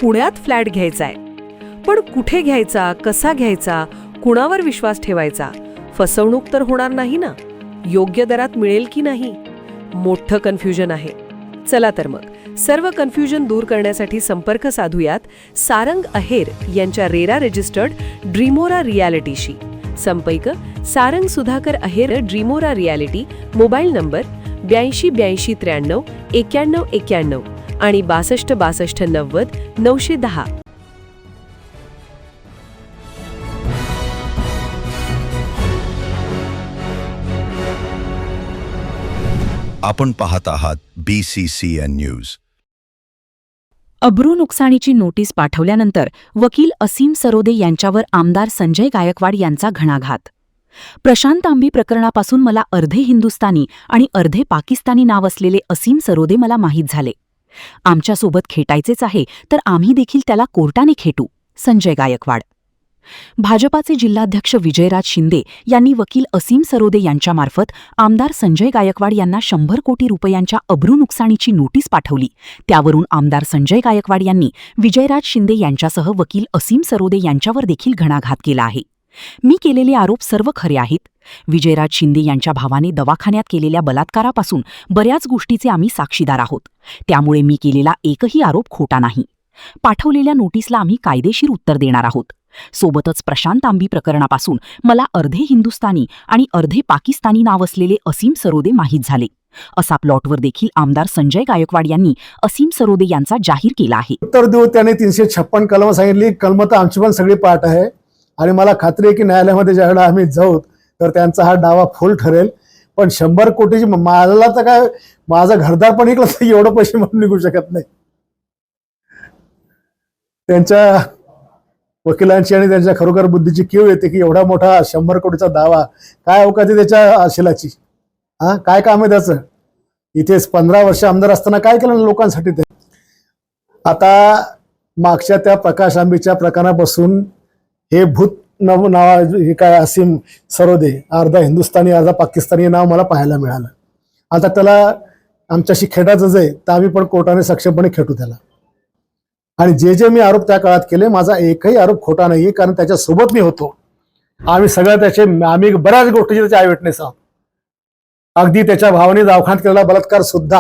पुण्यात फ्लॅट घ्यायचा आहे. पण कुठे घ्यायचा, कसा घ्यायचा, कुणावर विश्वास ठेवायचा? फसवणूक तर होणार नाही ना? योग्य दरात मिळेल की नाही? मोठं कन्फ्युजन आहे. चला तर मग सर्व कन्फ्युजन दूर करण्यासाठी संपर्क साधूयात सारंग अहेर यांच्या रेरा रजिस्टर्ड ड्रीमोरा रियालिटीशी. संपर्क सारंग सुधाकर अहेर, ड्रीमोरा रियालिटी. मोबाईल नंबर 82 83 93 91 आणि 62 62 90 910. आपण पाहत आहात BCCN न्यूज. अब्रू नुकसानीची नोटीस पाठवल्यानंतर वकील असीम सरोदे यांच्यावर आमदार संजय गायकवाड यांचा घणाघात. प्रशांत आंबी प्रकरणापासून मला अर्धे हिंदुस्थानी आणि अर्धे पाकिस्तानी नाव असलेले असीम सरोदे मला माहीत झाले. आमच्यासोबत खेटायचेच आहे तर आम्ही देखील त्याला कोर्टाने खेटू. संजय गायकवाड. भाजपाचे जिल्हाध्यक्ष विजयराज शिंदे यांनी वकील असीम सरोदे यांच्यामार्फत आमदार संजय गायकवाड यांना 100 कोटी रुपयांच्या अब्रू नुकसानीची नोटीस पाठवली. त्यावरून आमदार संजय गायकवाड यांनी विजयराज शिंदे यांच्यासह वकील असीम सरोदे यांच्यावर देखील घणाघात केला आहे. मी केलेले आरोप सर्व खरे आहेत. विजयराज शिंदे यांच्या भावाने दवाखान्यात केलेल्या बलात्कारापासून बऱ्याच गोष्टीचे आम्ही साक्षीदार आहोत. त्यामुळे मी केलेला एकही आरोप खोटा नाही. पाठवलेल्या नोटीसला आम्ही कायदेशीर उत्तर देणार आहोत. सोबतच प्रशांत आंबी प्रकरणापासून मला अर्धे हिंदुस्थानी आणि अर्धे पाकिस्तानी नाव असलेले असीम सरोदे माहीत झाले. असा प्लॉटवर देखील आमदार संजय गायकवाड यांनी असीम सरोदे यांचा जाहीर केला आहे. उत्तर देऊ त्याने 356 कलम सांगितली. कलम तर आमची पण सगळी पाठ आहे आणि मला खात्री आहे की न्यायालयामध्ये ज्यावेळेला आम्ही जाऊ तर त्यांचा हा डावा फुल ठरेल. पण 100 कोटीची मला तर काय, माझं घरदार पण ऐकलं तर एवढं पैसे म्हणून निघू शकत नाही. त्यांच्या वकिलांची आणि त्यांच्या खरोखर बुद्धीची कीव येते की एवढा मोठा 100 कोटीचा दावा काय अवकाती त्याच्या आशिलाची. काय काम आहे त्याचं? इथेच 15 वर्ष आमदार असताना काय केलं लोकांसाठी ते. आता मागच्या त्या प्रकाश आंबीच्या प्रकरणापासून हे भूत नाव हे काय असीम सरोदे, अर्धा हिंदुस्थानी अर्धा पाकिस्तानी नाव मला पाहायला मिळालं. आता त्याला आमच्याशी खेटायचंच आहे तर आम्ही पण कोर्टाने सक्षमपणे खेटू त्याला. आणि जे मी आरोप त्या काळात केले, माझा एकही आरोप खोटा नाहीये, कारण त्याच्यासोबत मी होतो. आम्ही बऱ्याच गोष्टीचे त्याचे आय विटनेस आहोत. अगदी त्याच्या भावाने दवाखान्यात केलेला बलात्कार सुद्धा